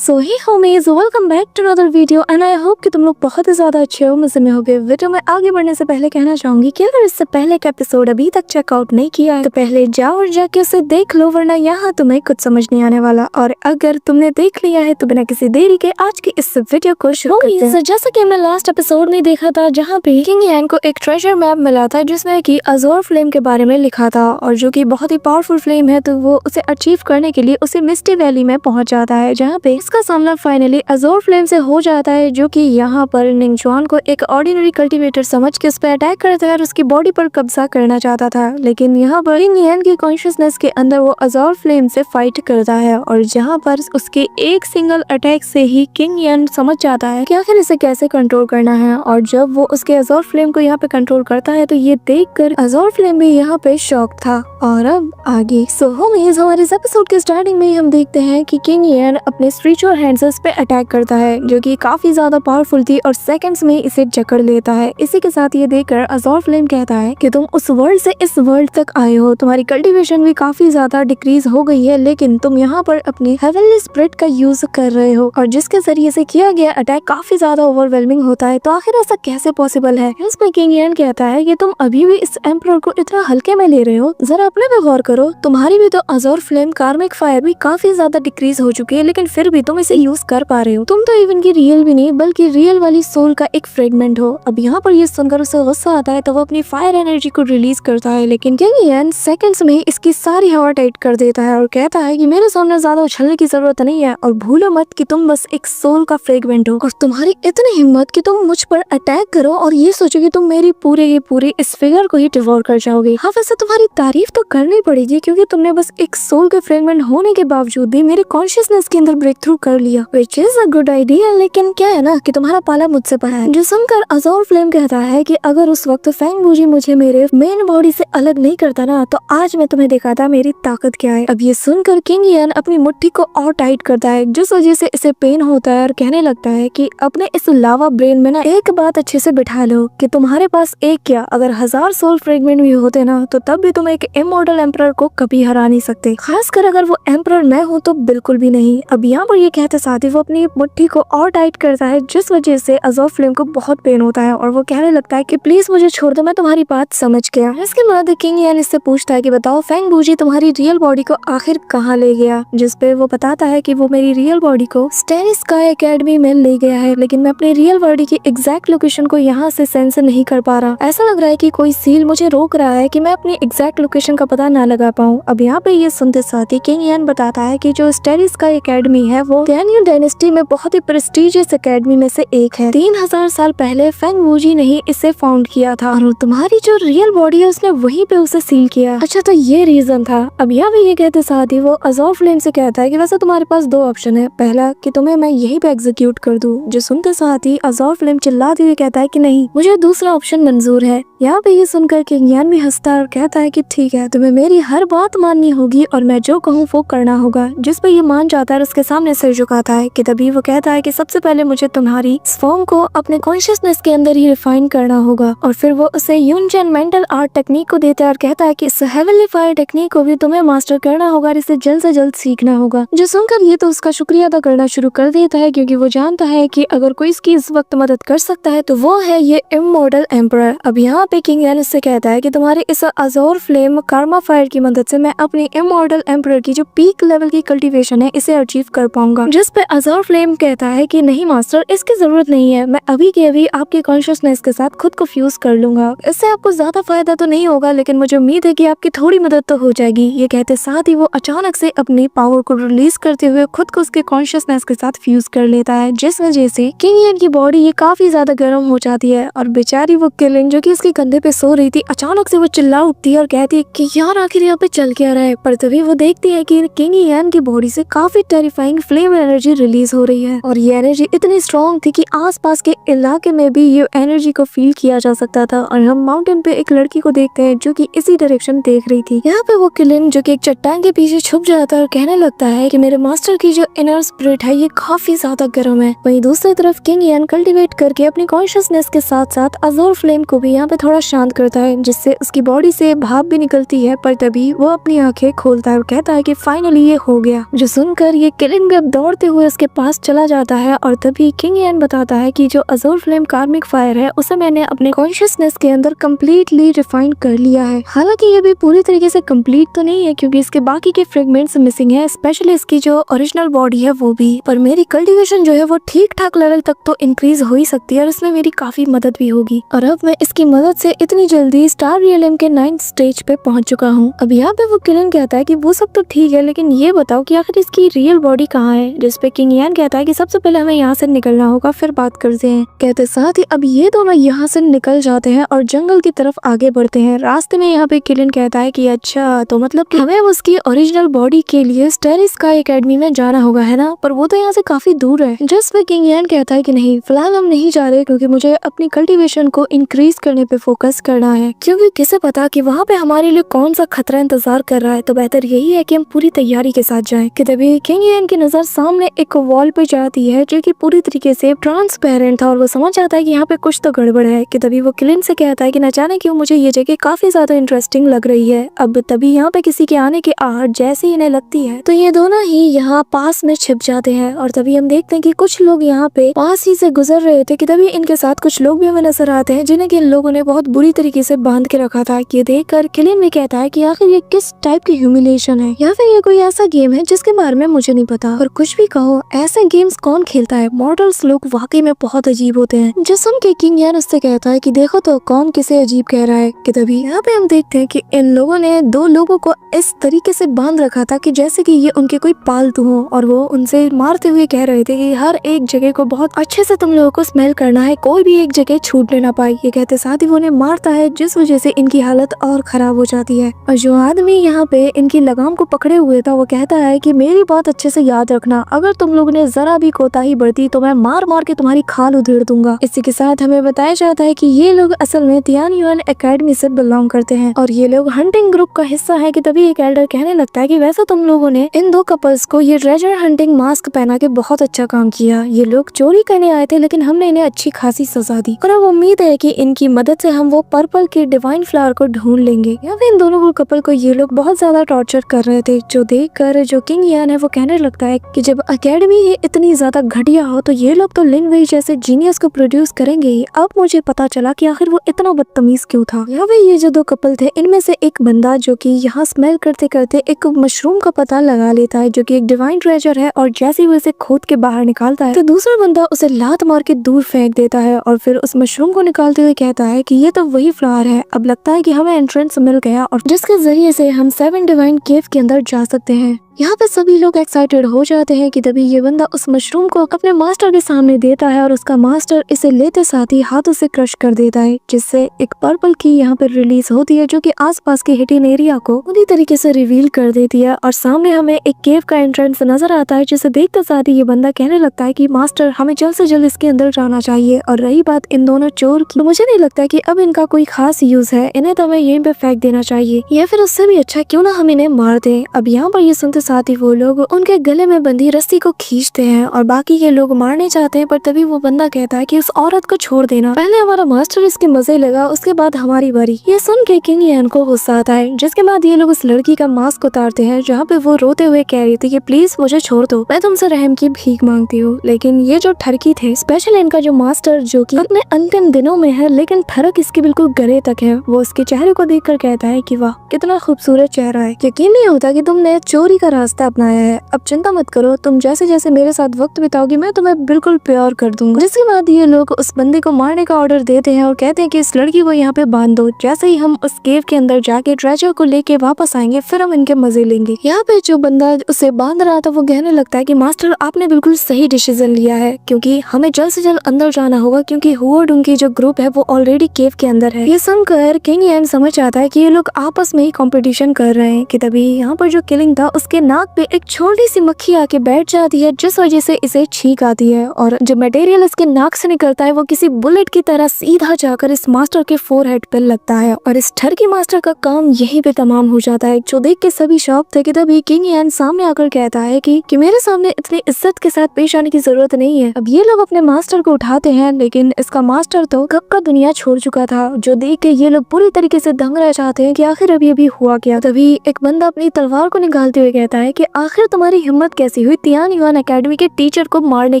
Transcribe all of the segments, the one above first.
So hi homies welcome back to another video and I hope कि तुम लोग बहुत ही ज्यादा अच्छे हो, मजे में होगे। वीडियो में आगे बढ़ने से पहले कहना चाहूंगी कि अगर इससे पहले का एपिसोड अभी तक चेकआउट नहीं किया है तो पहले जाओ और जाके उसे देख लो, वरना यहाँ तुम्हें कुछ समझ नहीं आने वाला। और अगर तुमने देख लिया है तो बिना किसी देरी के आज की इस वीडियो को शुरू करते हैं। जैसा कि हमने लास्ट एपिसोड में देखा था जहाँ पे किंग यान को एक ट्रेजर मैप मिला था जिसमें कि अजोर फ्लेम के बारे में लिखा था, और जो कि बहुत ही पावरफुल फ्लेम है, तो वो उसे अचीव करने के लिए उसे मिस्टी वैली में पहुंच जाता है, जहाँ पे इसका सामना फाइनली अजोर फ्लेम से हो जाता है, जो कि यहाँ पर निंगजुआन को एक ऑर्डिनरी कल्टीवेटर समझ के उस पर अटैक करता है और उसकी बॉडी पर कब्जा करना चाहता था। लेकिन यहाँ पर किंग यान की कॉन्शियसनेस के अंदर वो अजोर फ्लेम से फाइट करता है, और जहाँ पर उसके एक सिंगल अटैक से ही किंग यान समझ जाता है कि आखिर इसे कैसे कंट्रोल करना है। और जब वो उसके अजोर फ्लेम को यहाँ पे कंट्रोल करता है तो ये देख कर अजोर फ्लेम भी यहाँ पे शॉक था। और अब आगे हमारे इस एपिसोड के स्टार्टिंग में हम देखते हैं कि किंग यान अपने स्पिरिचुअल हैंड्स पे अटैक करता है, जो कि काफी ज्यादा पावरफुल थी, और सेकंड्स में इसे जकड़ लेता है। इसी के साथ ये देखकर अजोर फ्लेम कहता है कि तुम उस वर्ल्ड से इस वर्ल्ड तक आए हो, तुम्हारी कल्टीवेशन भी काफी ज्यादा डिक्रीज हो गई है, लेकिन तुम यहाँ पर अपनी हेवनली स्पिरिट का यूज कर रहे हो, और जिसके जरिए से किया गया अटैक काफी ज्यादा ओवरवेलमिंग होता है। तो आखिर ऐसा कैसे पॉसिबल है? इसमें किंग यान कहता है कि तुम अभी भी इस एम्परर को इतना हल्के में ले रहे हो, जरा अपने पे गौर करो, तुम्हारी भी तो अजोर फ्लेम कार्मिक फायर भी काफी ज्यादा डिक्रीज हो चुकी है, लेकिन फिर भी तुम इसे यूज कर पा रहे हो। तुम तो इवन की रियल भी नहीं बल्कि रियल वाली सोल का एक फ्रेगमेंट हो। अब यहाँ पर ये सुनकर उसे गुस्सा आता है तो वो अपनी फायर एनर्जी को रिलीज करता है, लेकिन किंग यान सेकंड्स में इसकी सारी हवा टाइट कर देता है और कहता है कि मेरे सामने ज्यादा उछलने की जरूरत नहीं है, और भूलो मत कि तुम बस एक सोल का फ्रेगमेंट हो, और तुम्हारी इतनी हिम्मत कि तुम मुझ पर अटैक करो और ये सोचो कि तुम मेरी पूरे इस फिगर को ही डिवोर कर जाओगे। हाँ, वैसे तुम्हारी तारीफ तो करनी पड़ेगी क्योंकि तुमने बस एक सोल के फ्रेगमेंट होने के बावजूद भी मेरे कॉन्शियसनेस के अंदर ब्रेक थ्रू कर लिया, which is a good idea. लेकिन क्या है ना कि तुम्हारा पाला मुझसे पड़ा है। जो सुनकर अजोर फ्लेम कहता है कि अगर उस वक्त फेंग बूजी मुझे मेरे मेन बॉडी से अलग नहीं करता ना, तो आज मैं तुम्हें दिखाता मेरी ताकत क्या है। अब ये सुनकर किंग यान अपनी मुट्ठी को और टाइट करता है, जिस वजह से इसे पेन होता है, और कहने लगता है कि अपने इस लावा ब्रेन में ना एक बात अच्छे से बिठा लो कि तुम्हारे पास एक क्या अगर 1000 सोल फ्रेगमेंट भी होते ना, तो तब भी तुम एक इमॉर्टल एम्परर को कभी हरा नहीं सकते, खासकर अगर वो एम्परर मैं हूँ तो बिल्कुल भी नहीं। अब यहाँ पर ये कहते साथ ही वो अपनी मुट्ठी को और टाइट करता है, जिस वजह से अजोर फ्लेम को बहुत पेन होता है, और वो कहने लगता है कि प्लीज मुझे छोड़ दो, मैं तुम्हारी बात समझ गया। इसके बाद किंग यान इससे पूछता है कि बताओ फेंग बूजी तुम्हारी रियल बॉडी को आखिर कहाँ ले गया, जिस पे वो बताता है कि वो मेरी रियल बॉडी को स्टेरी स्काई एकेडमी में ले गया है, लेकिन मैं अपनी रियल बॉडी की एग्जैक्ट लोकेशन को यहाँ से सेंस नहीं कर पा रहा। ऐसा लग रहा है कि कोई सील मुझे रोक रहा है कि मैं अपनी एग्जैक्ट लोकेशन का पता ना लगा पाऊँ। अब यहाँ पे ये सुनते साथ ही किंग यान बताता है कि जो स्टेरी स्काई एकेडमी है वो कैनियन डायनेस्टी में बहुत ही प्रेस्टिजियस एकेडमी में से एक है। 3000 साल पहले फेंग वूजी ने ही इसे फाउंड किया था, और तुम्हारी जो रियल बॉडी है उसने वहीं पे उसे सील किया। अच्छा, तो ये रीजन था। अब यहाँ पे ये कहते साथ ही वो अजोर फ्लेम से कहता है कि वैसे तुम्हारे पास दो ऑप्शन है, पहला कि तुम्हें मैं यहीं पे एग्जीक्यूट कर दूं। जो सुनते साथ ही अजोर फ्लेम चिल्लाते हुए कहता है कि नहीं, मुझे दूसरा ऑप्शन मंजूर है। यहाँ पे ये सुनकर किंग यान भी हंसता है और कहता है कि ठीक है, तुम्हें मेरी हर बात माननी होगी और मैं जो कहूँ वो करना होगा। जिस पे ये मान जाता है, उसके सामने सिर झुकाता है कि तभी वो कहता है कि सबसे पहले मुझे तुम्हारी फॉर्म को अपने कॉन्शियसनेस के अंदर ही रिफाइन करना होगा, और फिर वो उसे यूनजेन मेंटल आर्ट टेक्निक को देता है और कहता है कि इस हेवनली फायर टेक्निक को भी तुम्हें मास्टर करना होगा और इसे जल्द से जल्द सीखना होगा। जो सुनकर ये तो उसका शुक्रिया अदा करना शुरू कर देता है, क्योंकि वो जानता है कि अगर कोई इसकी इस वक्त मदद कर सकता है तो वो है ये इमॉर्टल एम्परर। अब यहाँ पे किंग यान इससे कहता है कि तुम्हारे इस अजोर फ्लेम कार्मा फायर की मदद से मैं अपनी इमॉर्टल एम्परर की जो पीक लेवल की कल्टीवेशन है इसे अचीव कर पाऊंगा। जिस पे अजोर फ्लेम कहता है कि नहीं मास्टर, इसकी जरूरत नहीं है, मैं अभी के अभी आपके कॉन्शियसनेस के साथ खुद को फ्यूज कर लूंगा। इससे आपको ज्यादा फायदा तो नहीं होगा, लेकिन मुझे उम्मीद है कि आपकी थोड़ी मदद तो हो जाएगी। ये कहते साथ ही वो अचानक से अपनी पावर को रिलीज करते हुए खुद को उसके कॉन्शियसनेस के साथ फ्यूज कर लेता है, जिस वजह से किंग यान की बॉडी ये काफी ज्यादा गर्म हो जाती है, और बेचारी वो किलिंग जो कि उसके कंधे पे सो रही थी, अचानक से वो चिल्ला उठती है और कहती है कि यार आखिर यहाँ पे चल क्या रहा है। पर तभी वो देखती है कि किंग यान की बॉडी से काफी टेरिफाइंग फ्लेम एनर्जी रिलीज हो रही है, और ये एनर्जी इतनी स्ट्रॉन्ग थी कि आसपास के इलाके में भी ये एनर्जी को फील किया जा सकता था। और हम माउंटेन पे एक लड़की को देखते हैं जो कि इसी डायरेक्शन देख रही थी। यहाँ पे वो किलिन जो कि एक चट्टान के पीछे छुप जाता है और कहने लगता है कि मेरे मास्टर की जो इनर स्पिरिट है ये काफी ज्यादा गर्म है। वहीं दूसरी तरफ किंग यान कल्टीवेट करके अपनी कॉन्शियसनेस के साथ साथ अजोर फ्लेम को भी यहाँ पे थोड़ा शांत करता है, जिससे उसकी बॉडी से भाप भी निकलती है। पर तभी वो अपनी आंखें खोलता है और कहता है कि फाइनली ये हो गया। जो सुनकर ये किलिन भी दौड़ते हुए उसके पास चला जाता है और तभी किंग यान बताता है कि जो अजूर फ्लेम कार्मिक फायर है उसे मैंने अपने कॉन्शियसनेस के अंदर कम्प्लीटली रिफाइन कर लिया है। हालांकि ये भी पूरी तरीके से कंप्लीट तो नहीं है क्योंकि इसके बाकी के फ्रेगमेंट्स मिसिंग है, स्पेशली इसकी जो ओरिजिनल बॉडी है वो भी। पर मेरी कल्टीवेशन जो है वो ठीक ठाक लेवल तक तो इंक्रीज हो ही सकती है और इसमें मेरी काफी मदद भी होगी। और अब मैं इसकी मदद से इतनी जल्दी स्टार रियलम के 9th स्टेज पे पहुंच चुका हूँ। अब यहाँ पे वो किलन कहता है कि वो सब तो ठीक है लेकिन ये बताओ कि आखिर इसकी रियल बॉडी कहाँ है। जिसपे किंग यान कहता है कि सबसे पहले हमें यहाँ से निकलना होगा, फिर बात करते हैं। कहते साथ ही अब ये दोनों यहाँ से निकल जाते हैं और जंगल की तरफ आगे बढ़ते हैं। रास्ते में यहाँ पे किलन कहता है कि अच्छा तो मतलब कि हमें उसकी ओरिजिनल बॉडी के लिए स्टार स्काई एकेडमी में जाना होगा, है ना? पर वो तो यहाँ से काफी दूर है। जिस पे किंग यान कहता है कि नहीं, फिलहाल हम नहीं जा रहे क्योंकि मुझे अपनी कल्टीवेशन को इंक्रीज करने पे फोकस करना है, क्योंकि किसे पता कि वहाँ पे हमारे लिए कौन सा खतरा इंतजार कर रहा है। तो बेहतर यही है कि हम पूरी तैयारी के साथ जाएं। कि तभी किंग यान की नजर सामने एक वॉल पे जाती है जो कि पूरी तरीके से ट्रांसपेरेंट था और वो समझ जाता है कि यहाँ पे कुछ तो गड़बड़ है। कि तभी वो किलन से कहता है कि न जाने क्यों मुझे ये जगह काफी ज्यादा इंटरेस्टिंग लग रही है। अब तभी यहाँ पे किसी के आने की आहट जैसे ही इन्हें लगती है तो ये दोनों ही यहाँ पास में छिप जाते हैं और तभी हम देखते हैं कि कुछ लोग यहाँ पे पास ही से गुजर रहे थे। कि तभी इनके साथ कुछ लोग भी हमें नजर आते हैं जिन्हें इन लोगों ने बहुत बुरी तरीके से बांध के रखा था। ये देखकर किलन भी कहता है कि आखिर ये किस टाइप की ह्यूमिलेशन है या फिर ये कोई ऐसा गेम है जिसके बारे में मुझे नहीं पता। और कुछ भी कहो, ऐसे गेम्स कौन खेलता है? मॉडल्स लोग वाकई में बहुत अजीब होते हैं। जो सुन के किंग यान उससे कहता है कि देखो तो कौन किसे अजीब कह रहा है। कि तभी यहाँ पे हम देखते हैं कि इन लोगों ने दो लोगों को इस तरीके से बांध रखा था कि जैसे कि ये उनके कोई पालतू हो और वो उनसे मारते हुए कह रहे थे कि हर एक जगह को बहुत अच्छे से तुम लोगों को स्मेल करना है, कोई भी एक जगह छूटने ना पाए। ये कहते साथ ही वो उन्हें मारता है जिस वजह से इनकी हालत और खराब हो जाती है। और जो आदमी यहाँ पे इनकी लगाम को पकड़े हुए था वो कहता है कि मेरी बात अच्छे से याद रखना, अगर तुम लोगों ने जरा भी कोताही बरती तो मैं मार मार के तुम्हारी खाल उधेड़ दूंगा। इसी के साथ हमें बताया जाता है कि ये लोग असल में तियानयुआन एकेडमी से बिलोंग करते हैं और ये लोग हंटिंग ग्रुप का हिस्सा है। कि तभी एक एल्डर कहने लगता है कि वैसे तुम लोगों ने इन दो कपल्स को ये ट्रेजर हंटिंग मास्क पहना के बहुत अच्छा काम किया। ये लोग चोरी करने आए थे लेकिन हमने इन्हें अच्छी खासी सजा दी और अब उम्मीद है कि इनकी मदद से हम वो पर्पल के डिवाइन फ्लावर को ढूंढ लेंगे। या फिर इन दोनों कपल को ये लोग बहुत ज्यादा टॉर्चर कर रहे थे, जो देख कर जो किंग यान है वो कहने लगता है कि जब एकेडमी ही इतनी ज्यादा घटिया हो तो ये लोग तो लिन वेई जैसे जीनियस को प्रोड्यूस करेंगे ही। अब मुझे पता चला कि आखिर वो इतना बदतमीज क्यों था। यहाँ पे ये जो दो कपल थे इनमें से एक बंदा जो कि यहाँ स्मेल करते करते एक मशरूम का पता लगा लेता है जो कि एक डिवाइन ट्रेजर है और जैसे ही वो इसे खोद के बाहर निकालता है तो दूसरा बंदा उसे लात मार के दूर फेंक देता है और फिर उस मशरूम को निकालते हुए कहता है कि ये तो वही फ्लावर है, अब लगता है कि हमें एंट्रेंस मिल गया और जिसके जरिए से हम 7 डिवाइन केव के अंदर जा सकते हैं। यहाँ पे सभी लोग एक्साइटेड हो जाते हैं कि तभी ये बंदा उस मशरूम को अपने मास्टर के सामने देता है और उसका मास्टर इसे लेते साथ ही हाथों से क्रश कर देता है जिससे एक पर्पल की यहाँ पे रिलीज होती है जो कि आसपास के हिडन एरिया को पूरी तरीके से रिवील कर देती है और सामने हमें एक केव का एंट्रेंस नजर आता है जिसे देखते साथ ही ये बंदा कहने लगता है कि मास्टर हमें जल्द से जल्द इसके अंदर जाना चाहिए। और रही बात इन दोनों चोर की, तो मुझे नहीं लगता कि अब इनका कोई खास यूज है, इन्हें तो हमें यहीं पे फेंक देना चाहिए या फिर उससे भी अच्छा क्यों ना हम इन्हें मार दें। अब यहाँ पर ये सुनते साथ ही वो लोग उनके गले में बंधी रस्सी को खींचते हैं और बाकी के लोग मारने चाहते हैं पर तभी वो बंदा कहता है कि उस औरत को छोड़ देना, पहले हमारा मास्टर इसके मजे लगा उसके बाद हमारी बारी। ये सुन के किंग यान को गुस्सा आता है जिसके बाद ये लोग उस लड़की का मास्क उतारते हैं जहाँ पे वो रोते हुए कह रही थी कि प्लीज मुझे छोड़ दो, मैं तुमसे रहम की भीख मांगती हूँ। लेकिन ये जो ठरकी थे, स्पेशल इनका जो मास्टर जो कि अपने अंतिम दिनों में है लेकिन फर्क इसके बिल्कुल गले तक है, वो उसके चेहरे को देखकर कहता है कि वाह कितना खूबसूरत चेहरा है, यकीन नहीं होता कि तुमने चोरी का रास्ता अपनाया है। अब चिंता मत करो, तुम जैसे जैसे मेरे साथ वक्त बिताओगी मैं तुम्हें बिल्कुल प्यार कर दूंगा। जिसके बाद ये लोग उस बंदे को मारने का ऑर्डर देते हैं और कहते हैं कि इस लड़की को यहाँ पे बांध दो, जैसे ही हम उस केव के अंदर जाके ट्रेजर को लेके वापस आएंगे फिर हम इनके मजे लेंगे। यहाँ पे जो बंदा उसे बांध रहा था वो कहने लगता है कि मास्टर आपने बिल्कुल सही डिसीजन लिया है क्योंकि हमें जल्द से जल्द अंदर जाना होगा क्योंकि हुआडुंग की जो ग्रुप है वो ऑलरेडी केव के अंदर है। ये सुनकर किंग यान समझ आता है कि ये लोग आपस में ही कंपटीशन कर रहे हैं। कि तभी यहाँ पर जो किलिंग था उसके नाक पे एक छोटी सी मक्खी आके बैठ जाती है जिस वजह से इसे छींक आती है और जो मटेरियल इसके नाक से निकलता है वो किसी बुलेट की तरह सीधा जाकर इस मास्टर के फोरहेड पे लगता है और इस ठरकी मास्टर का काम यहीं पे तमाम हो जाता है जो देख के सभी शॉक थे। कि तभी किंग यान सामने आकर कहता है कि मेरे सामने इतनी इज्जत के साथ पेश आने की जरूरत नहीं है। अब ये लोग अपने मास्टर को उठाते हैं लेकिन इसका मास्टर तो कब का दुनिया छोड़ चुका था, जो देख के ये लोग पूरी तरीके से दंग रह जाते हैं कि आखिर अभी हुआ क्या। तभी एक बंदा अपनी तलवार को निकालते हुए कहता है कि आखिर तुम्हारी हिम्मत कैसी फंसी हुई तियान युआन एकेडमी के टीचर को मारने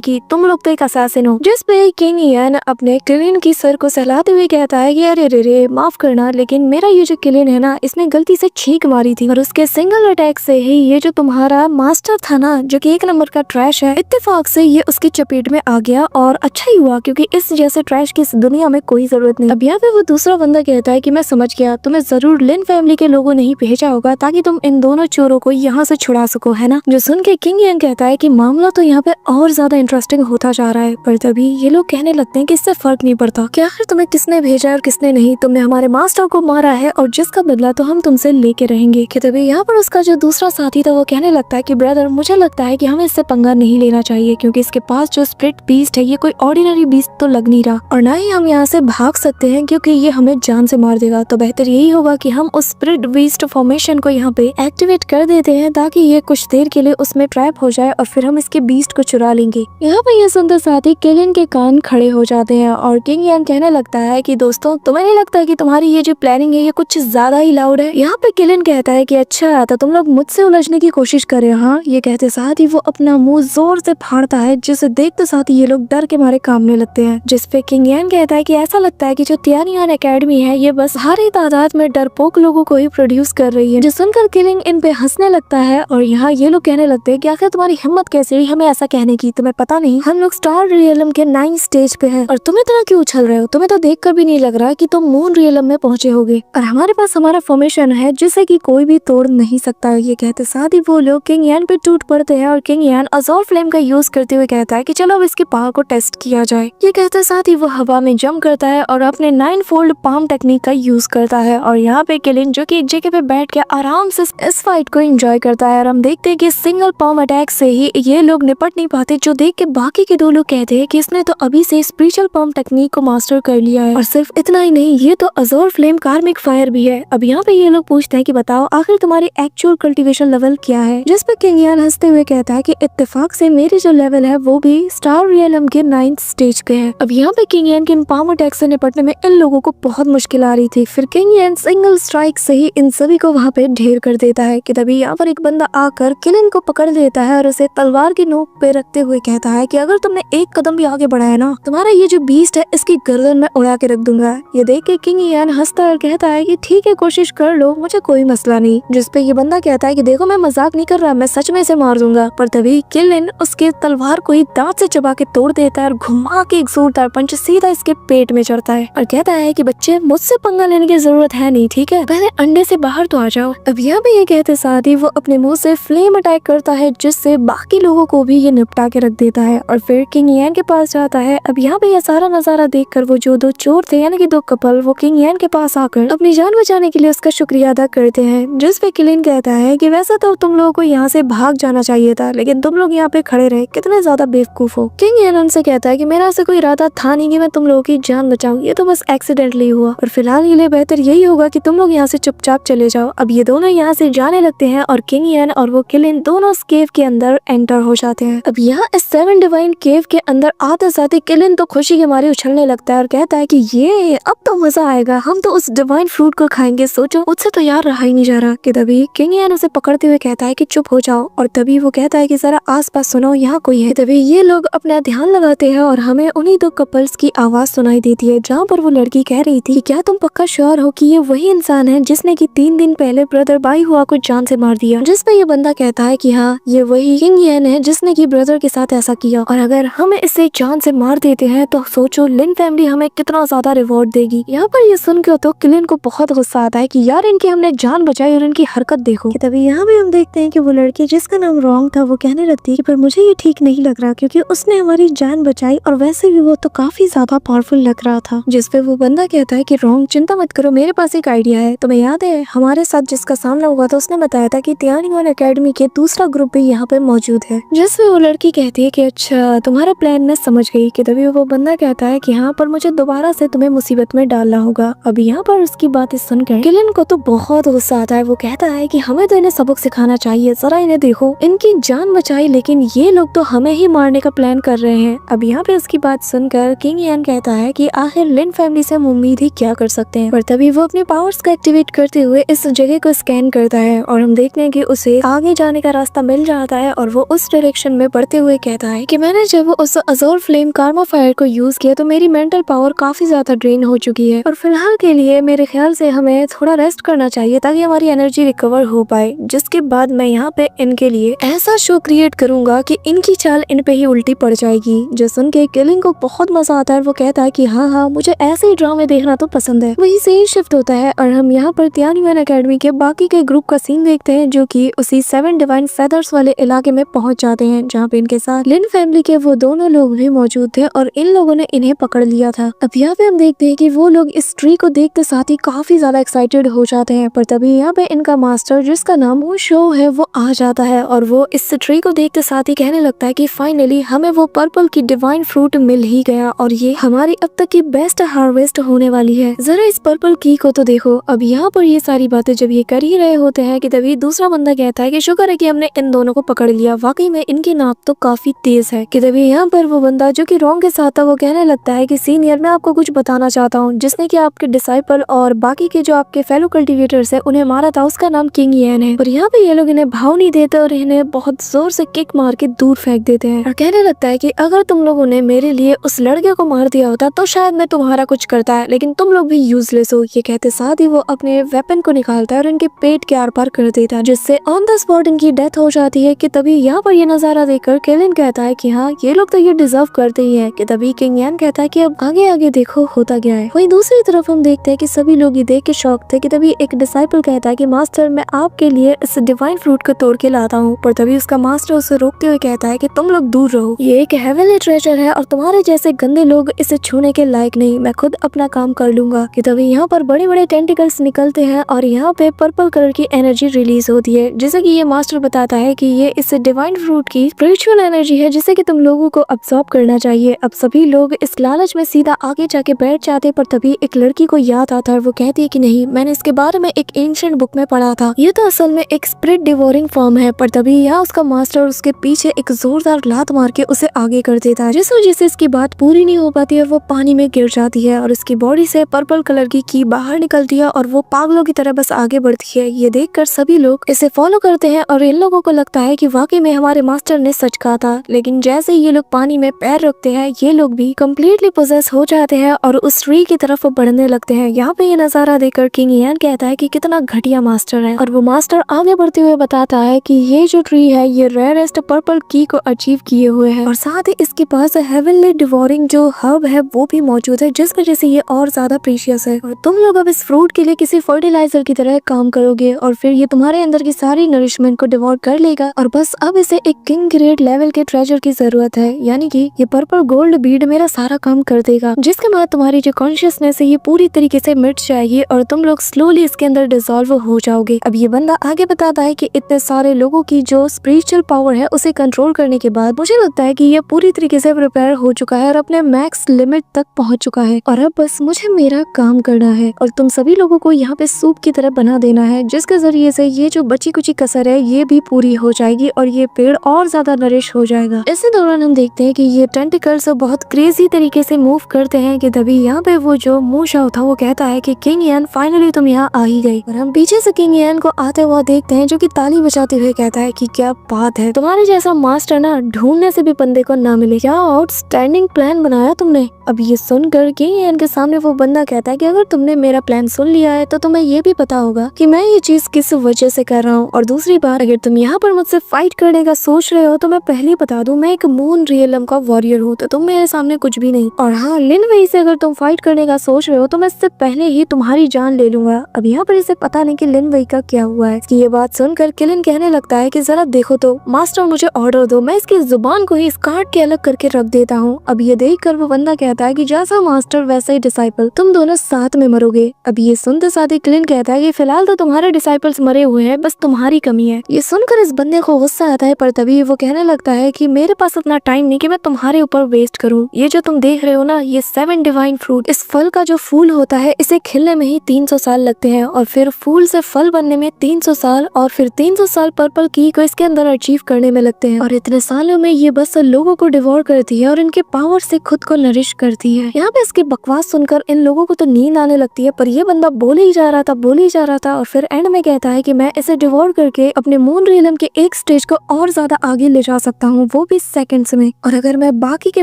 की, तुम लोग तो एक असैसिन हो। जिस पे किंग यान अपने किलिन की सर को सहलाते हुए कहता है कि अरे रे रे माफ करना, लेकिन मेरा ये जो किलिन है ना, इसने गलती से छींक मारी थी और उसके सिंगल अटैक से ही ये जो तुम्हारा मास्टर था ना, जो कि 1 नंबर का ट्रैश है, इत्तेफाक से ये उसकी चपेट में आ गया। और अच्छा ही हुआ, क्योंकि इस जैसे ट्रैश की इस दुनिया में कोई जरूरत नहीं। अब यहाँ पे वो दूसरा बंदा कहता है कि मैं समझ गया, तुम्हें जरूर लिन फैमिली के लोगों ने ही भेजा होगा ताकि तुम इन दोनों चोरों को यहाँ से छुड़ा सको, है ना। जो सुन के किंग यान कहता है कि मामला तो यहाँ पे और ज्यादा इंटरेस्टिंग होता जा रहा है। पर तभी ये लोग कहने लगते हैं कि इससे फर्क नहीं पड़ता कि आखिर तुम्हें किसने भेजा है और किसने नहीं। तुमने हमारे मास्टर को मारा है और जिसका बदला तो हम तुमसे लेके रहेंगे। कि तभी यहाँ पर उसका जो दूसरा साथी था वो कहने लगता है कि ब्रदर, मुझे लगता है कि हमें इससे पंगा नहीं लेना चाहिए, क्योंकि इसके पास जो स्प्लिट बीस्ट है ये कोई ऑर्डिनरी बीस्ट तो लग नहीं रहा, और ना ही हम यहाँ से भाग सकते हैं क्योंकि ये हमें जान से मार देगा। तो बेहतर यही होगा कि हम उस स्प्लिट बीस्ट फॉर्मेशन को यहाँ पे एक्टिवेट कर देते हैं ताकि ये कुछ देर के लिए उसमें ट्रैप हो जाए और फिर हम इसके बीस्ट को चुरा लेंगे। यहाँ पे ये सुनते साथ ही किलिन के कान खड़े हो जाते हैं और किंग यान कहने लगता है कि दोस्तों, तुम्हें नहीं लगता कि तुम्हारी ये जो प्लानिंग है ये कुछ ज्यादा ही लाउड है। यहाँ पे किलिन कहता है कि अच्छा, तो तुम लोग मुझसे उलझने की कोशिश कर रहे हो, हाँ। ये कहते साथ ही वो अपना मुंह जोर से फाड़ता है, जिसे देखते साथ ही ये लोग डर के मारे कांपने लगते हैं। जिसपे किंग यान कहता है कि ऐसा लगता है कि जो तियानियान एकेडमी है ये बस भारी तादाद में डरपोक लोगों को ही प्रोड्यूस कर रही है। जो सुनकर किलिंग इन पे हंसने लगता है और यहाँ ये लोग कहने लगते हैं कि आखिर तुम्हारी हिम्मत कैसे हुई हमें ऐसा कहने की, तुम्हें पता नहीं हम लोग स्टार रियलम के 9 स्टेज पे हैं और तुम इतना क्यों उछल रहे हो, तुम्हें तो देखकर भी नहीं लग रहा कि तुम मून रियलम में पहुंचे होगे और हमारे पास हमारा फॉर्मेशन है जिसे कि कोई भी तोड़ नहीं सकता। ये कहते साथ ही वो लोग किंग यान पे टूट पड़ते हैं और किंग यान अज़ोर फ्लेम का यूज करते हुए कहता है कि चलो अब इसकी पावर को टेस्ट किया जाए। ये कहते साथ ही वो हवा में जंप करता है और अपने 9 फोल्ड पाम टेक्निक का यूज करता है और यहाँ पे किलिन जो कि एक जगह पे बैठ के आराम से इस फाइट को एंजॉय करता है। और हम देखते हैं कि सिंगल पाम अटैक से ही ये लोग निपट नहीं पाते, जो देख के बाकी के 2 लोग कहते हैं कि इसने तो अभी से स्पिरिचुअल पाम टेक्निक को मास्टर कर लिया है और सिर्फ इतना ही नहीं, ये तो अज़ोर फ्लेम कार्मिक फायर भी है। अब यहाँ पे ये लोग पूछते हैं कि बताओ आखिर तुम्हारी एक्चुअल कल्टीवेशन लेवल क्या है, जिस पे किंग यान हंसते हुए कहता है कि इत्तेफाक से मेरी जो लेवल है वो भी स्टार रियलम के 9th स्टेज पे है। अब यहाँ पे किंग यान के इन पाम अटैक से निपटने में इन लोगों को बहुत मुश्किल आ रही थी। फिर किंग यान सिंगल स्ट्राइक से ही इन सभी को वहाँ पे ढेर कर देता है कि तभी यहाँ पर एक बंदा आकर किलिन को पकड़ लेता है और उसे तलवार की नोक पे रखते हुए कहता है कि अगर तुमने एक कदम भी आगे बढ़ाया ना, तुम्हारा ये जो बीस्ट है इसकी गर्दन में उड़ा के रख दूंगा। ये देख के किंग यान हंसता और कहता है कि ठीक है, कोशिश कर लो, मुझे कोई मसला नहीं। जिसपे ये बंदा कहता है कि देखो मैं मजाक नहीं कर रहा, मैं सच में इसे मार दूंगा। पर तभी किलिन उसके तलवार को ही दांत से चबा के तोड़ देता है और घुमा के एक जोरदार पंच सीधा इसके पेट में चढ़ता है और कहता है कि बच्चे, मुझसे पंगा लेने की जरूरत है नहीं, ठीक है, पहले अंडे से बाहर तो आ जाओ। अब यहाँ पे ये कहते साथ ही वो अपने मुंह से फ्लेम अटैक करता है, जिससे बाकी लोगों को भी ये निपटा के रख देता है और फिर किंग यान के पास जाता है। अब यहाँ पे ये सारा नजारा देखकर वो जो 2 चोर थे यानी कि 2 कपल, वो किंग यान के पास आकर अपनी जान बचाने के लिए उसका शुक्रिया अदा करते हैं। जिस पे किलिन कहता है कि वैसे तो तुम लोगों को यहाँ से भाग जाना चाहिए था, लेकिन तुम लोग यहाँ पे खड़े रहे, कितने ज्यादा बेवकूफ हो। किंग यान उनसे कहता है कि मेरा ऐसा कोई इरादा था नहीं कि मैं तुम लोगों की जान बचाऊं, ये तो बस एक्सीडेंटली हुआ और फिलहाल ये लिए बेहतर यही होगा कि तुम लोग यहाँ से चुपचाप चले जाओ। अब ये दोनों यहाँ से जाने लगते हैं और किंग यान और वो किलिन दोनों उस केव के अंदर एंटर हो जाते हैं। अब यहाँ इस 7 डिवाइन केव के अंदर आते साथ ही किलिन तो खुशी के मारे उछलने लगता है और कहता है कि ये अब तो मजा आएगा, हम तो उस डिवाइन फ्रूट को खाएंगे, सोचो मुझसे तो यार रहा ही नहीं जा रहा। कि तभी किंग यान उसे पकड़ते हुए कहता है कि चुप हो जाओ और तभी वो कहता है कि जरा आसपास सुनो, यहाँ कोई है। तभी ये लोग अपना ध्यान लगाते हैं और हमें उन्हीं 2 कपल्स की आवाज सुनाई देती है, जहाँ पर वो लड़की कह रही थी कि क्या तुम पक्का श्योर हो कि ये वही इंसान है जिसने कि 3 दिन पहले ब्रदर बाई हुआ को जान से मार दिया। जिस पे ये बंदा कहता है कि हाँ, ये वही किंग यान है जिसने कि ब्रदर के साथ ऐसा किया और अगर हम इसे जान से मार देते हैं तो सोचो लिन फैमिली हमें कितना ज्यादा रिवॉर्ड देगी। यहाँ पर ये सुन के तो किलिन को बहुत गुस्सा आता है कि यार इनकी हमने जान बचाई और इनकी हरकत देखो। तभी यहाँ भी हम देखते हैं कि वो लड़की जिसका नाम रॉन्ग था वो कहने लगती है कि पर मुझे ये ठीक नहीं लग रहा, क्योंकि उसने हमारी जान बचाई और वैसे भी वो तो काफी ज्यादा पावरफुल लग रहा था। जिसपे वो बंदा कहता है कि रॉन्ग, चिंता मत करो, मेरे पास एक आइडिया है। तुम्हें याद है हमारे साथ जिसका सामना हुआ था, उसने बताया था कि तियानियान एकेडमी के दूसरा ग्रुप भी यहाँ पे मौजूद है। जिसपे वो लड़की कहती है कि अच्छा, तुम्हारा प्लान मैं समझ गई। कि तभी वो बंदा कहता है कि हाँ, पर मुझे दोबारा से तुम्हें मुसीबत में डालना होगा। अब यहाँ पर उसकी बातें सुनकर किलिन को तो बहुत गुस्सा आता है। वो कहता है कि हमें तो इन्हें सबक सिखाना चाहिए, जरा इन्हें देखो, इनकी जान बचाई लेकिन ये लोग तो हमें ही मारने का प्लान कर रहे हैं। अब यहाँ पे उसकी बात सुनकर किंग यान कहता है कि आखिर लिन फैमिली से हम उम्मीद ही क्या कर सकते हैं। पर तभी वो अपने पावर्स को एक्टिवेट करते हुए इस जगह को स्कैन करता है और हम देखते हैं कि उसे आगे जाने का रास्ता मिल आता है और वो उस डायरेक्शन में बढ़ते हुए कहता है कि मैंने जब उस अज़ोर फ्लेम कार्मा फायर को यूज किया तो मेरी मेंटल पावर काफी ज्यादा ड्रेन हो चुकी है और फिलहाल के लिए मेरे ख्याल से हमें थोड़ा रेस्ट करना चाहिए ताकि हमारी एनर्जी रिकवर हो पाए। जिसके बाद मैं यहाँ पे इनके लिए ऐसा शो क्रिएट करूंगा कि इनकी चाल इन पे ही उल्टी पड़ जाएगी। जो सुन के किलिंग को बहुत मजा आता है। वो कहता है कि हाँ मुझे ऐसे ही ड्रामे देखना तो पसंद है। वही सीन शिफ्ट होता है और हम यहाँ पर तियानवे एकेडमी के बाकी के ग्रुप का सीन देखते हैं जो कि उसी 7 डिवाइन फेदर्स वाले इलाके में पहुंच जाते हैं जहाँ पे इनके साथ लिन फैमिली के वो दोनों लोग भी मौजूद थे और इन लोगों ने इन्हें पकड़ लिया था। अब यहाँ पे हम देखते हैं कि वो लोग इस ट्री को देखते साथ ही काफी ज्यादा एक्साइटेड हो जाते हैं। पर तभी यहाँ पे इनका मास्टर जिसका नाम वो शो है वो आ जाता है और वो इस ट्री को देखते साथ ही कहने लगता है कि फाइनली हमें वो पर्पल की डिवाइन फ्रूट मिल ही गया और ये हमारी अब तक की बेस्ट हार्वेस्ट होने वाली है। जरा इस पर्पल की को तो देखो। अब यहाँ पर ये सारी बातें जब ये कर ही रहे होते हैं कि तभी दूसरा बंदा कहता है कि शुक्र है कि हमने इन दोनों को पकड़ लिया, वाकई में इनकी नाक तो काफी तेज है। कि तभी यहाँ पर वो बंदा जो कि रॉन्ग के साथ था वो कहने लगता है कि सीनियर मैं आपको कुछ बताना चाहता हूँ, जिसने कि आपके डिसाइपल और बाकी के जो आपके फेलो कल्टिवेटर्स है उन्हें मारा था उसका नाम किंग येन है। और यहाँ पे ये लोग इन्हें भाव नहीं देते और इन्हें बहुत जोर से किक मार के दूर फेंक देते हैं और कहने लगता है कि अगर तुम लोगों ने मेरे लिए उस लड़के को मार दिया होता तो शायद मैं तुम्हारा कुछ करता है, लेकिन तुम लोग भी यूजलेस हो। ये कहते साथ ही वो अपने वेपन को निकालता है और इनके पेट के आर पार कर देता है जिससे ऑन द स्पॉट इनकी डेथ हो जाती है। कि तभी यहाँ पर ये नजारा देखकर केलिन कहता है कि हाँ ये लोग तो ये डिजर्व करते ही है। कि तभी किंग यान कहता है कि अब आगे आगे देखो होता क्या है। वहीं दूसरी तरफ हम देखते हैं कि सभी लोग ये देख के शॉक थे। कि तभी एक डिसाइपल कहता है कि मास्टर मैं आपके लिए इस डिवाइन फ्रूट को तोड़ के लाता हूँ। पर तभी उसका मास्टर उसे रोकते हुए कहता है कि तुम लोग दूर रहो, ये एक हेवनली ट्रेजर है और तुम्हारे जैसे गंदे लोग इसे छूने के लायक नहीं, मैं खुद अपना काम कर लूंगा। कि तभी यहाँ पर बड़े बड़े टेंटिकल्स निकलते हैं और यहाँ पे पर्पल कलर की एनर्जी रिलीज होती है जैसे कि ये मास्टर बताता है कि ये इस डिवाइन फ्रूट की स्पिरिचुअल एनर्जी है जिसे कि तुम लोगों को अब्सॉर्ब करना चाहिए। अब सभी लोग इस लालच में सीधा आगे जाके बैठ जाते पर तभी एक लड़की को याद आता है। वो कहती है कि नहीं मैंने इसके बारे में एक एंशिएंट बुक में पढ़ा था, ये तो असल में एक स्पिरिट डिवोरिंग फॉर्म है। पर तभी यहाँ उसका मास्टर उसके पीछे एक जोरदार लात मार के उसे आगे कर देता है जिस वजह से इसकी बात पूरी नहीं हो पाती है। वो पानी में गिर जाती है और इसकी बॉडी से पर्पल कलर की बाहर निकलती है और वो पागलों की तरह बस आगे बढ़ती है। ये देखकर सभी लोग इसे फॉलो करते हैं और इन लोगों को लगता है कि वाकई में हमारे मास्टर ने सच कहा था। लेकिन जैसे ये लोग पानी में पैर रखते हैं ये लोग भी कम्प्लीटली पोजेस हो जाते हैं और उस ट्री की तरफ बढ़ने लगते हैं। यहाँ पे ये नजारा देखकर किंग यान कहता है कि कितना घटिया मास्टर है और वो मास्टर आगे बढ़ते हुए बताता है कि ये जो ट्री है ये रेयरेस्ट पर्पल की को अचीव किए हुए है और साथ ही इसके पास हेवनली डिवोरिंग जो हब है वो भी मौजूद है जिस वजह से ये और ज्यादा प्रीशियस है। और तुम लोग अब इस फ्रूट के लिए किसी फर्टिलाइजर की तरह काम करोगे और फिर ये तुम्हारे अंदर की सारी नरिशमेंट को डिवोर कर लेगा और बस अब इसे एक किंग ग्रेड लेवल के ट्रेजर की जरूरत है, यानी कि ये पर्पल गोल्ड बीड मेरा सारा काम कर देगा जिसके बाद तुम्हारी जो कॉन्शियसनेस है ये पूरी तरीके से मिट जाएगी और तुम लोग स्लोली इसके अंदर डिसॉल्व हो जाओगे। अब ये बंदा आगे बताता है कि इतने सारे लोगों की जो स्पिरिचुअल पावर है उसे कंट्रोल करने के बाद मुझे लगता है कि ये पूरी तरीके से प्रिपेयर हो चुका है और अपने मैक्स लिमिट तक पहुंच चुका है और अब बस मुझे मेरा काम करना है और तुम सभी लोगों को यहाँ पे सूप की तरह बना देना है जिसके जरिए से ये जो बची कुची कसर है ये भी पूरी हो जाएगी और ये पेड़ और ज्यादा नरिश हो जाएगा। इसी दौरान हम देखते हैं कि ये टेंटिकल्स बहुत क्रेजी तरीके से मूव करते हैं। कि तभी यहाँ पे वो जो मूशा था वो कहता है कि किंग यान फाइनली तुम यहाँ आ ही गई और हम पीछे से किंग यान को आते हुआ देखते हैं जो कि ताली बजाते हुए कहता है कि क्या बात है, तुम्हारे जैसा मास्टर ना ढूंढने से भी बंदे को ना मिले, क्या आउटस्टैंडिंग प्लान बनाया तुमने। अब ये सुनकर किंग यान के सामने वो बंदा कहता है कि अगर तुमने मेरा प्लान सुन लिया है तो तुम्हें ये भी पता होगा कि मैं ये चीज किस वजह से कर रहा हूँ और दूसरी बार अगर तुम यहाँ पर मुझसे फाइट करने का सोच रहे हो तो मैं पहले बता दूं मैं एक मून रियलम का वॉरियर हूँ तो तुम मेरे सामने कुछ भी नहीं। और हाँ लिन वही से अगर तुम फाइट करने का सोच रहे हो तो मैं इससे पहले ही तुम्हारी जान ले लूंगा। अब यहाँ पर इसे पता नहीं कि लिन वही का क्या हुआ है। ये बात सुनकर किलिन कहने लगता है कि जरा देखो तो मास्टर मुझे ऑर्डर दो, मैं इसकी जुबान को ही इस काट के अलग करके रख देता हूँ। अब ये देख कर वो बंदा कहता है कि जैसा मास्टर वैसा ही डिसाइपल, तुम दोनों साथ में मरोगे। अब ये सुनते साथ ही किलिन कहता है कि फिलहाल तो तुम्हारे डिसाइपल्स मरे हुए हैं, बस तुम्हारी कमी है। ये सुनकर इस बंदे को गुस्सा आता है पर तभी वो कहने लगता है कि मेरे पास इतना टाइम नहीं कि मैं तुम्हारे ऊपर वेस्ट करूं। ये जो तुम देख रहे हो ना ये 7 डिवाइन फ्रूट, इस फल का जो फूल होता है इसे खिलने में ही 300 साल लगते हैं और फिर फूल से फल बनने में 300 साल और फिर 300 साल पर्पल की को इसके अंदर अचीव करने में लगते हैं और इतने सालों में ये बस लोगों को डिवोर करती है और इनके पावर से खुद को नरिश करती है। यहाँ पे इसकी बकवास सुनकर इन लोगों को तो नींद आने लगती है पर ये बंदा बोले ही जा रहा था और फिर एंड में कहता है कि मैं इसे डिवोर करके अपने मून रियलम के एक स्टेज को और ज्यादा आगे ले जा सकता हूँ, वो भी सेकंड्स में। और अगर मैं बाकी के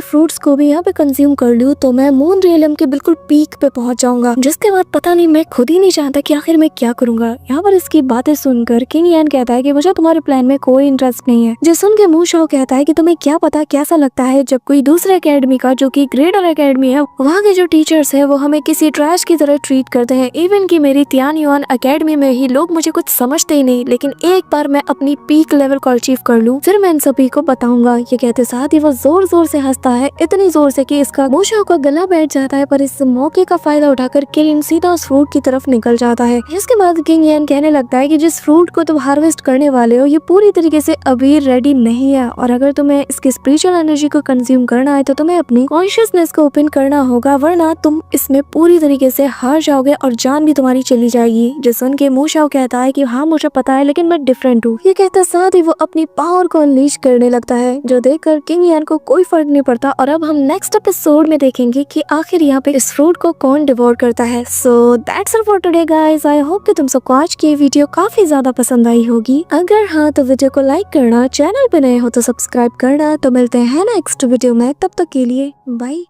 फ्रूट्स को भी यहाँ पे कंज्यूम कर लूँ तो मैं मून रियलम के बिल्कुल पीक पे पहुंच जाऊंगा, जिसके बाद पता नहीं मैं खुद ही नहीं जानता कि आखिर मैं क्या करूंगा। यहाँ पर इसकी बातें सुनकर किंग यान कहता है कि मुझे तुम्हारे प्लान में कोई इंटरेस्ट नहीं है। जिसुन के मुंह शो कहता है कि तुम्हें क्या पता कैसा लगता है जब कोई दूसरे एकेडमी का, जो कि ग्रेटर एकेडमी है, वहाँ के जो टीचर्स है वो हमें किसी ट्रैश की तरह ट्रीट करते हैं। इवन कि मेरी तियानयुआन एकेडमी में ही लोग मुझे कुछ समझते ही नहीं, लेकिन एक बार मैं अपनी पीक लेवल को अचीव कर लूं फिर मैं इन सभी को बताऊंगा। ये कहते साथ ही वो जोर जोर से हंसता है, इतनी जोर से कि इसका मुंह का गला बैठ जाता है। पर इस मौके का फायदा उठाकर किंग सीधा उस फ्रूट की तरफ निकल जाता है। इसके बाद किंग यान कहने लगता है कि जिस फ्रूट को तुम हार्वेस्ट करने वाले हो ये पूरी तरीके से अभी रेडी नहीं है, और अगर तुम्हें इसकी स्पिरिचुअल एनर्जी को कंज्यूम करना है तो तुम्हें अपनी कॉन्शियसनेस को ओपन करना होगा, वरना तुम इसमें पूरी तरीके से हार जाओगे और जान भी तुम्हारी चली जाएगी। जिसुन के मुंह शाओ कहता है कि हाँ मुझे पता है, लेकिन मैं डिफरेंट हूँ। ये कहता साथ ही वो अपनी पावर को अनलीश करने लगता है, जो देखकर किंग यान को कोई फर्क नहीं पड़ता। और अब हम नेक्स्ट एपिसोड में देखेंगे कि आखिर यहाँ पे इस फ्रूट को कौन डिवोर करता है। So that's all for today guys. I hope कि तुम सबको आज की वीडियो काफी ज्यादा पसंद आई होगी। अगर हाँ तो वीडियो को लाइक करना, चैनल पे नए हो तो सब्सक्राइब करना। तो मिलते हैं नेक्स्ट वीडियो में, तब तक के लिए बाय।